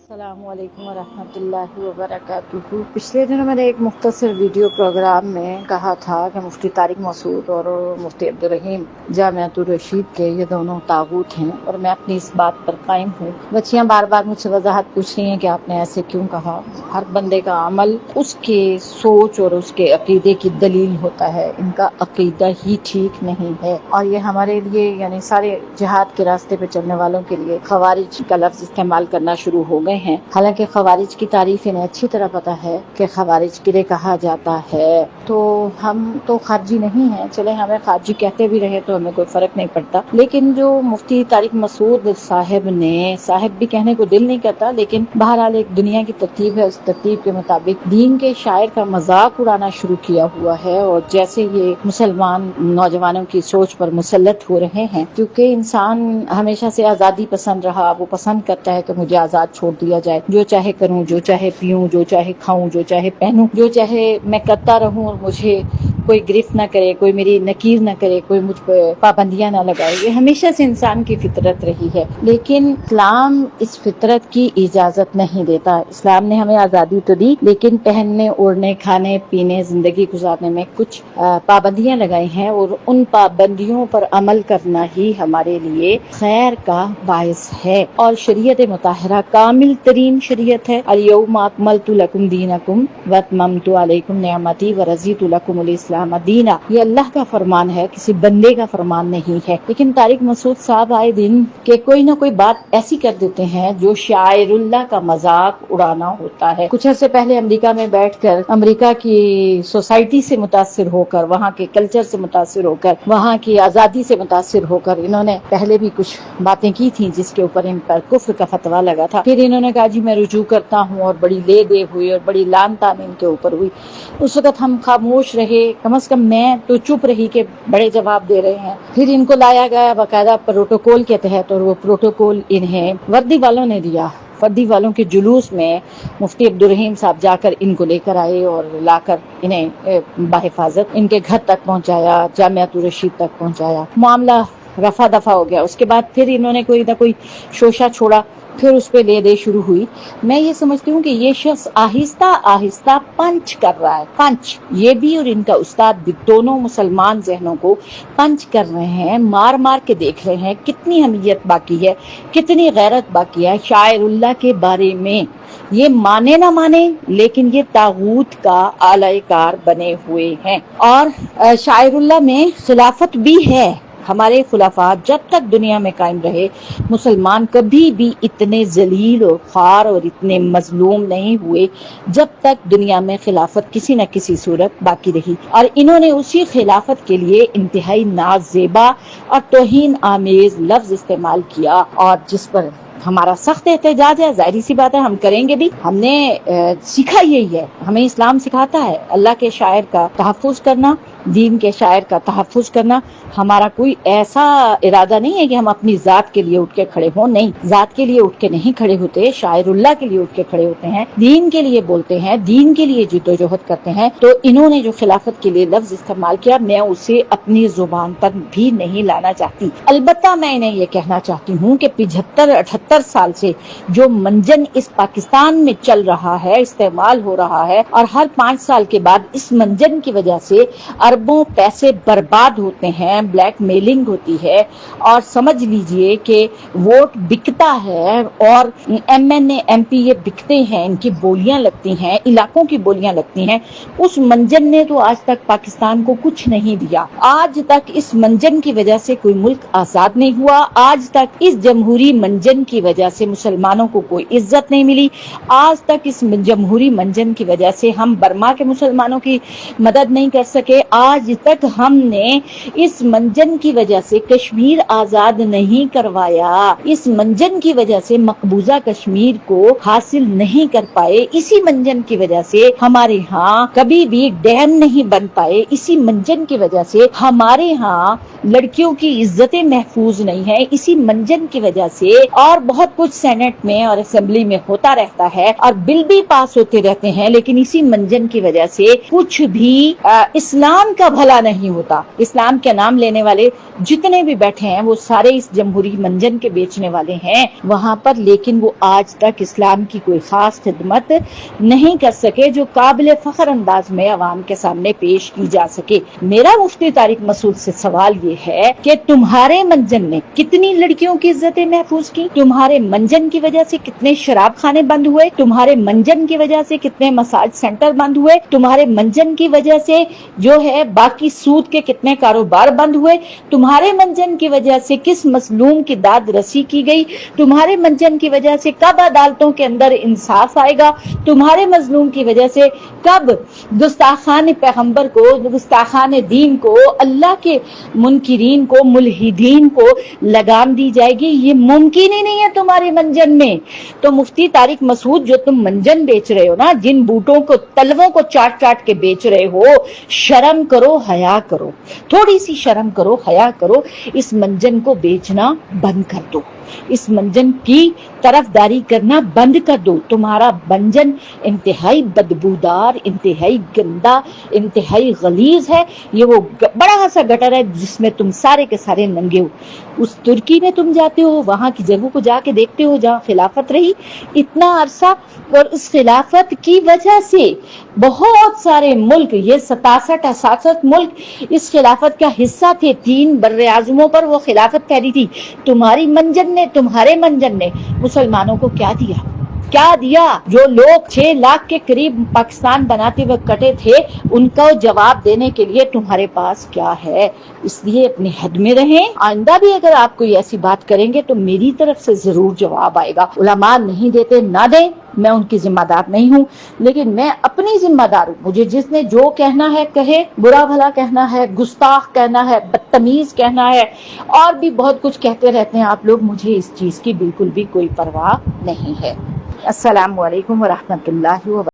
अस्सलामु अलैकुम वरहमतुल्लाहि वबरकातुहू। पिछले दिनों मैंने एक मुख्तसर वीडियो प्रोग्राम में कहा था कि मुफ्ती तारिक मसूद और मुफ्ती अब्दुल रहीम जामियातुर रशीद के ये दोनों तागूत हैं और मैं अपनी इस बात पर कायम हूँ। बच्चियाँ बार बार मुझसे वजाहत पूछ रही हैं कि आपने ऐसे क्यों कहा। हर बंदे का अमल उसके सोच और उसके अकीदे की दलील होता है। इनका अकीदा ही ठीक नहीं है और ये हमारे लिए यानी सारे जिहाद के रास्ते पे चलने वालों के लिए खवारिज का लफ्ज इस्तेमाल करना शुरू हो गए हैं। हालांकि खवारिज की तारीफ इन्हें अच्छी तरह पता है कि खवारिज किन्हें कहा जाता है। तो हम तो खारजी नहीं हैं, चले हमें खारजी कहते भी रहे तो हमें कोई फर्क नहीं पड़ता। लेकिन जो मुफ्ती तारिक मसूद साहिब ने, साहिब भी कहने को दिल नहीं करता, लेकिन बहरहाल एक दुनिया की तरतीब है, उस तरतीब के मुताबिक दीन के शायर का मजाक उड़ाना शुरू किया हुआ है। और जैसे ये मुसलमान नौजवानों की सोच पर मुसल्लत हो रहे हैं, क्योंकि इंसान हमेशा से आज़ादी पसंद रहा, वो पसंद करता है कि मुझे आज़ाद छोड़ दिया जाए, जो चाहे करूं, जो चाहे पीऊं, जो चाहे खाऊं, जो चाहे पहनूं, जो चाहे मैं करता रहूं और मुझे कोई गिरफ्त ना करे, कोई मेरी नकीर ना करे, कोई मुझ पर पाबंदियां ना लगाए। ये हमेशा से इंसान की फितरत रही है, लेकिन इस्लाम इस फितरत की इजाजत नहीं देता। इस्लाम ने हमें आज़ादी तो दी, लेकिन पहनने, ओढ़ने, खाने पीने, जिंदगी गुजारने में कुछ पाबंदियां लगाई हैं और उन पाबंदियों पर अमल करना ही हमारे लिए खैर का बायस है। और शरीयत मुताहरा कामिल तरीन शरीयत है। अल-यौम अकमलतु लकुम दीनकुम व अतममतु अलैकुम निअमती व रज़ीतु लकुमुल इस्लाम दीना। ये अल्लाह का फरमान है, किसी बंदे का फरमान नहीं है। लेकिन तारिक मसूद साहब आए दिन के कोई ना कोई बात ऐसी कर देते हैं जो शायरुल्लाह का मजाक उड़ाना होता है। कुछ अर्से पहले अमेरिका में बैठकर अमेरिका की सोसाइटी से मुतासिर होकर, वहाँ के कल्चर से मुतासिर होकर, वहाँ की आज़ादी से मुतासिर होकर इन्होंने पहले भी कुछ बातें की थी जिसके ऊपर इन पर कुफ्र का फतवा लगा था। फिर इन्होंने कहा जी मैं रुजू करता हूँ और बड़ी ले दे हुई और बड़ी लान तान इनके ऊपर हुई। उस वक्त हम खामोश रहे, कम से कम मैं तो चुप रही कि बड़े जवाब दे रहे हैं। फिर इनको लाया गया बाकायदा प्रोटोकॉल के तहत और वो प्रोटोकॉल इन्हें वर्दी वालों ने दिया। वर्दी वालों के जुलूस में मुफ्ती अब्दुल रहीम साहब जाकर इनको लेकर आए और लाकर इन्हें बाहिफाजत इनके घर तक पहुंचाया, जामियातुर रशीद तक पहुंचाया। मामला रफा दफा हो गया। उसके बाद फिर इन्होंने कोई ना कोई शोशा छोड़ा, फिर उस पे ले दे शुरू हुई। मैं ये समझती हूँ कि ये शख्स आहिस्ता आहिस्ता पंच कर रहा है। पंच ये भी और इनका उस्ताद भी दोनों मुसलमान जहनों को पंच कर रहे हैं, मार मार के देख रहे हैं कितनी हमीयत बाकी है, कितनी गैरत बाकी है शायरुल्लाह के बारे में। ये माने ना माने, लेकिन ये तागूत का आलाकार बने हुए हैं। और शायरुल्लाह में खिलाफत भी है। हमारे खुलाफा जब तक दुनिया में कायम रहे, मुसलमान कभी भी इतने जलील और ख्वार और इतने मजलूम नहीं हुए जब तक दुनिया में खिलाफत किसी न किसी सूरत बाकी रही। और इन्होंने उसी खिलाफत के लिए इंतहाई नाज़ेबा और तौहीन आमेज लफ्ज इस्तेमाल किया और जिस पर हमारा सख्त एहतजाज है। जाहिर सी बात है हम करेंगे भी। हमने सीखा यही है, हमें इस्लाम सिखाता है अल्लाह के शायर का तहफ़्फ़ुज़ करना, दीन के शायर का तहफ़्फ़ुज़ करना। हमारा कोई ऐसा इरादा नहीं है कि हम अपनी ज़ात के लिए उठ के खड़े हों, नहीं, ज़ात के लिए उठ के नहीं खड़े होते, शायरुल्लाह के लिए उठ के खड़े होते हैं, दीन के लिए बोलते हैं, दीन के लिए जिद्दोजहद करते हैं। तो इन्होंने जो खिलाफत के लिए लफ्ज इस्तेमाल किया, मैं उसे अपनी जुबान पर भी नहीं लाना चाहती। अलबत्ता मैं इन्हें ये कहना चाहती हूँ कि 75-78 साल से जो मंजन इस पाकिस्तान में चल रहा है, इस्तेमाल हो रहा है, और हर 5 साल के बाद इस मंजन की वजह से अरबों पैसे बर्बाद होते हैं, ब्लैक मेलिंग होती है और समझ लीजिए कि वोट बिकता है और MNA MP ये बिकते हैं, इनकी बोलियां लगती हैं, इलाकों की बोलियां लगती हैं। उस मंजन ने तो आज तक पाकिस्तान को कुछ नहीं दिया। आज तक इस मंजन की वजह से कोई मुल्क आजाद नहीं हुआ। आज तक इस जमहूरी मंजन की वजह से मुसलमानों को कोई इज्जत नहीं मिली। आज तक इस जमहूरी मंजन की वजह से हम बर्मा के मुसलमानों की मदद नहीं कर सके। आज तक हमने इस मंजन की वजह से कश्मीर आजाद नहीं करवाया। इस मंजन की वजह से मकबूजा कश्मीर को हासिल नहीं कर पाए। इसी मंजन की वजह से हमारे यहाँ कभी भी डैम नहीं बन पाए। इसी मंजन की वजह से हमारे यहाँ लड़कियों की इज्जतें महफूज नहीं है। इसी मंजन की वजह से और بہت کچھ سینٹ میں اور اسمبلی میں ہوتا رہتا ہے اور بل بھی پاس ہوتے رہتے ہیں، لیکن اسی منجن کی وجہ سے کچھ بھی اسلام کا بھلا نہیں ہوتا۔ اسلام کے نام لینے والے جتنے بھی بیٹھے ہیں وہ سارے اس جمہوری منجن کے بیچنے والے ہیں وہاں پر، لیکن وہ آج تک اسلام کی کوئی خاص خدمت نہیں کر سکے جو قابل فخر انداز میں عوام کے سامنے پیش کی جا سکے۔ میرا مفتی طارق مسعود سے سوال یہ ہے کہ تمہارے منجن نے کتنی لڑکیوں کی عزتیں محفوظ کی؟ تمہارے منجن کی وجہ سے کتنے شراب خانے بند ہوئے؟ تمہارے منجن کی وجہ سے کتنے مساج سینٹر بند ہوئے؟ تمہارے منجن کی وجہ سے جو ہے باقی سود کے کتنے کاروبار بند ہوئے؟ تمہارے منجن کی وجہ سے کس مظلوم کی داد رسی کی گئی؟ تمہارے منجن کی وجہ سے کب عدالتوں کے اندر انصاف آئے گا؟ تمہارے مظلوم کی وجہ سے کب گستاخان پیغمبر کو، گستاخان دین کو، اللہ کے منکرین کو، ملحدین کو لگام دی جائے گی؟ یہ ممکن ہی نہیں ہے تمہارے منجن میں۔ تو مفتی طارق مسعود جو تم منجن بیچ رہے ہو نا، جن بوٹوں کو، تلووں کو چاٹ چاٹ کے بیچ رہے ہو، شرم کرو، حیا کرو، تھوڑی سی شرم کرو، حیا کرو، اس منجن کو بیچنا بند کر دو، اس منجن کی طرفداری کرنا بند کر دو۔ تمہارا منجن انتہائی بدبودار، انتہائی گندا، انتہائی غلیظ ہے۔ یہ وہ بڑا سا گٹر ہے جس میں تم سارے کے سارے ننگے ہو۔ اس ترکی میں تم جاتے ہو، وہاں کی جگہوں کو جا کے دیکھتے ہو جہاں خلافت رہی اتنا عرصہ، اور اس خلافت کی وجہ سے بہت سارے ملک، یہ 67 ملک اس خلافت کا حصہ تھے، 3 بر اعظموں پر وہ خلافت پھیلی تھی۔ تمہاری منجن نے، تمہارے منجن نے مسلمانوں کو کیا دیا؟ کیا دیا؟ جو لوگ 6 لاکھ کے قریب پاکستان بناتے ہوئے کٹے تھے، ان کو جواب دینے کے لیے تمہارے پاس کیا ہے؟ اس لیے اپنی حد میں رہیں۔ آئندہ بھی اگر آپ کوئی ایسی بات کریں گے تو میری طرف سے ضرور جواب آئے گا۔ علماء نہیں دیتے، نہ دیں، میں ان کی ذمہ دار نہیں ہوں، لیکن میں اپنی ذمہ دار ہوں۔ مجھے جس نے جو کہنا ہے کہے، برا بھلا کہنا ہے، گستاخ کہنا ہے، بدتمیز کہنا ہے، اور بھی بہت کچھ کہتے رہتے ہیں آپ لوگ، مجھے اس چیز کی بالکل بھی کوئی پرواہ نہیں ہے۔ السلام علیکم ورحمۃ اللہ وبرکاتہ۔